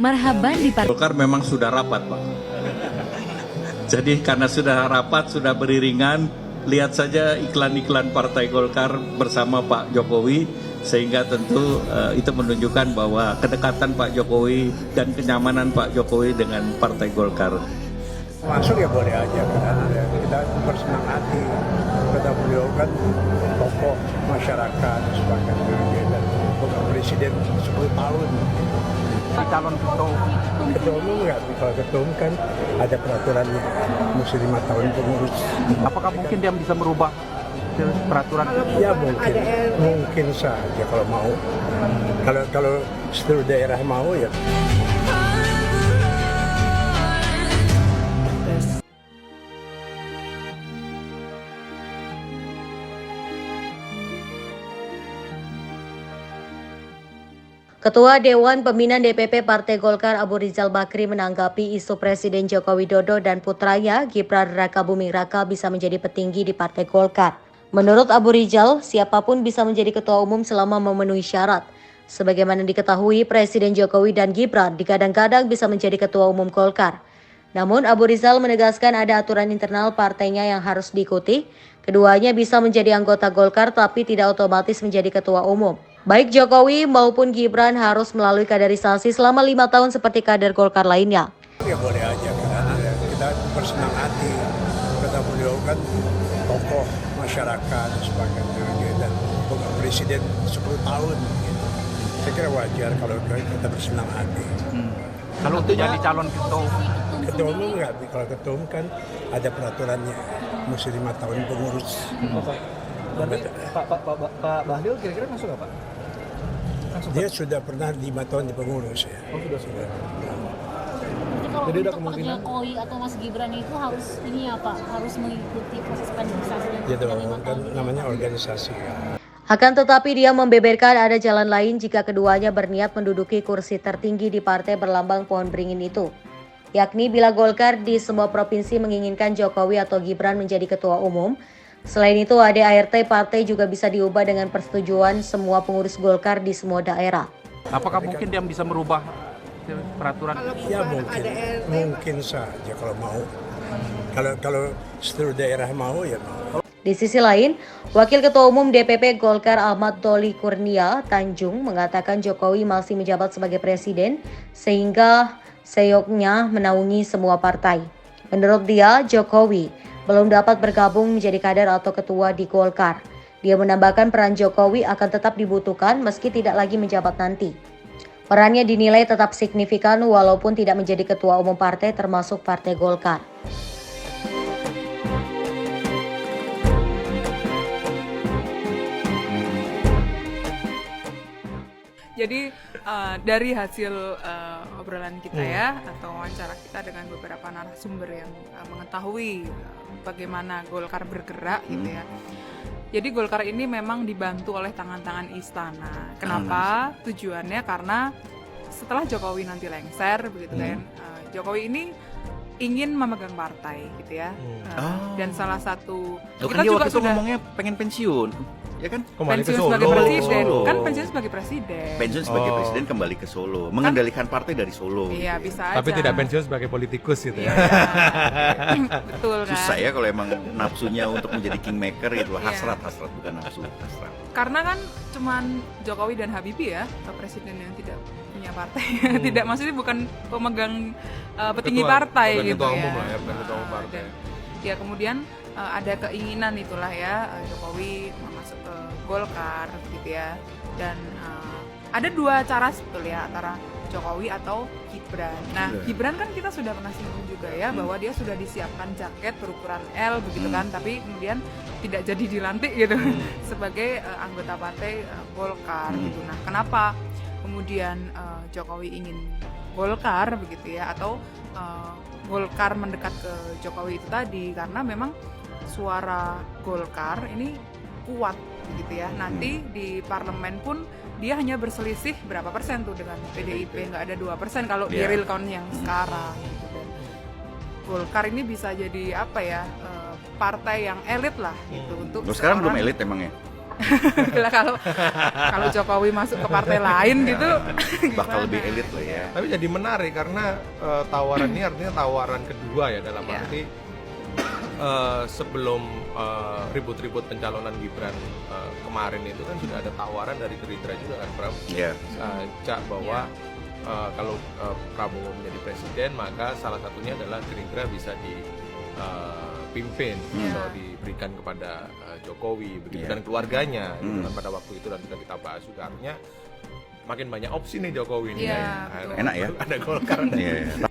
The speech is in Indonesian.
Marhaban di Partai Golkar memang sudah rapat, Pak. Jadi karena sudah rapat, sudah beriringan, lihat saja iklan-iklan Partai Golkar bersama Pak Jokowi, sehingga tentu itu menunjukkan bahwa kedekatan Pak Jokowi dan kenyamanan Pak Jokowi dengan Partai Golkar. Masuk ya boleh aja kan, kita bersenang hati. Kata beliau kan tokoh masyarakat sebagai dan bukan presiden 10 tahun. Calon Ketua umum nggak, kalau ketua umum kan ada peraturannya, mesti 5 tahun pengurus. apakah mungkin dia bisa merubah peraturan? Ya mungkin saja kalau mau. Kalau seluruh daerah mau ya. Ketua Dewan Pembina DPP Partai Golkar Abu Rizal Bakri menanggapi isu Presiden Joko Widodo dan putranya Gibran Rakabuming Raka bisa menjadi petinggi di Partai Golkar. Menurut Abu Rizal, siapapun bisa menjadi ketua umum selama memenuhi syarat. Sebagaimana diketahui, Presiden Jokowi dan Gibran dikadang-kadang bisa menjadi ketua umum Golkar. Namun Abu Rizal menegaskan ada aturan internal partainya yang harus diikuti. Keduanya bisa menjadi anggota Golkar tapi tidak otomatis menjadi ketua umum. Baik Jokowi maupun Gibran harus melalui kaderisasi selama 5 tahun seperti kader Golkar lainnya. Ya boleh aja kan, kita bersenang hati. Kata beliau kan tokoh masyarakat sebagai dan bukan presiden 10 tahun. Gitu. Saya kira wajar kalau kita bersenang hati. Kalau untuk jadi calon Ketua umum nggak, kalau ketua umum kan ada peraturannya, mesti 5 tahun pengurus. Berarti Pak Bahlil kira-kira masuk nggak Pak? Dia sudah pernah 5 tahun di pengurus ya. Oh sudah. Kalau Jadi ada untuk Pak kemungkinan- Jokowi atau Mas Gibran itu harus ini ya Pak, harus mengikuti proses kaderisasi yang Dia sudah 5 kan tahun. namanya organisasi. Ya. Akan tetapi dia membeberkan ada jalan lain jika keduanya berniat menduduki kursi tertinggi di partai berlambang pohon beringin itu. Yakni bila Golkar di semua provinsi menginginkan Jokowi atau Gibran menjadi ketua umum. Selain itu, ADART partai juga bisa diubah dengan persetujuan semua pengurus Golkar di semua daerah. apakah mungkin dia bisa merubah peraturan? Ya mungkin saja kalau mau. Kalau seluruh daerah mau ya mau. Di sisi lain, Wakil Ketua Umum DPP Golkar Ahmad Doli Kurnia Tanjung mengatakan Jokowi masih menjabat sebagai presiden sehingga seyoknya menaungi semua partai. Menurut dia, Jokowi belum dapat bergabung menjadi kader atau ketua di Golkar. Dia menambahkan peran Jokowi akan tetap dibutuhkan meski tidak lagi menjabat nanti. Perannya dinilai tetap signifikan walaupun tidak menjadi ketua umum partai termasuk Partai Golkar. Jadi dari hasil obrolan kita ya atau wawancara kita dengan beberapa narasumber yang mengetahui bagaimana Golkar bergerak gitu ya. Jadi Golkar ini memang dibantu oleh tangan-tangan istana. Kenapa? Tujuannya karena setelah Jokowi nanti lengser begitu kan. Jokowi ini ingin memegang partai gitu ya. Dan salah satu kita juga sudah ngomongnya pengen pensiun. Ya kan? Pensiun sebagai presiden, kan pensiun sebagai presiden. Pensiun sebagai presiden kembali ke Solo, mengendalikan partai dari Solo. Iya, bisa aja. Tapi tidak pensiun sebagai politikus gitu ya. Betul kan. Susah ya kalau emang nafsunya untuk menjadi kingmaker itu hasrat bukan nafsu, hasrat. Karena kan cuman Jokowi dan Habibie ya, presiden yang tidak punya partai. Tidak, maksudnya bukan pemegang petinggi partai gitu ya. Bukan ketua umum partai. Dan, ya kemudian ada keinginan itulah ya Jokowi masuk ke Golkar gitu ya. Dan ada dua cara sebetulnya antara Jokowi atau Gibran. Nah, Gibran kan kita sudah pernah singgung juga ya bahwa dia sudah disiapkan jaket berukuran L begitu kan, tapi kemudian tidak jadi dilantik gitu sebagai anggota partai Golkar gitu. Nah, kenapa kemudian Jokowi ingin Golkar begitu ya, atau Golkar mendekat ke Jokowi itu tadi karena memang suara Golkar ini kuat gitu ya. Nanti di parlemen pun dia hanya berselisih berapa persen tuh dengan PDIP, nggak ada 2% kalau di real count yang sekarang gitu. Dan Golkar ini bisa jadi apa ya, partai yang elit lah gitu untuk sekarang belum elit emang ya? Bila kalau Jokowi masuk ke partai lain gitu, Bakal gimana? lebih elit lah ya. Tapi jadi menarik karena tawaran ini artinya tawaran kedua ya, dalam Iya. arti sebelum ribut-ribut pencalonan Gibran kemarin itu kan sudah ada tawaran dari Gerindra juga kan, Pram? Iya. Cak, bahwa kalau Prabowo menjadi presiden maka salah satunya adalah Gerindra bisa dipimpin atau diberikan kepada Jokowi, begitu dan keluarganya gitu kan, pada waktu itu, dan sudah kita bahas juga, artinya makin banyak opsi nih Jokowi ini. Iya, ya. betul. Enak ya. Ada Golkar. Iya.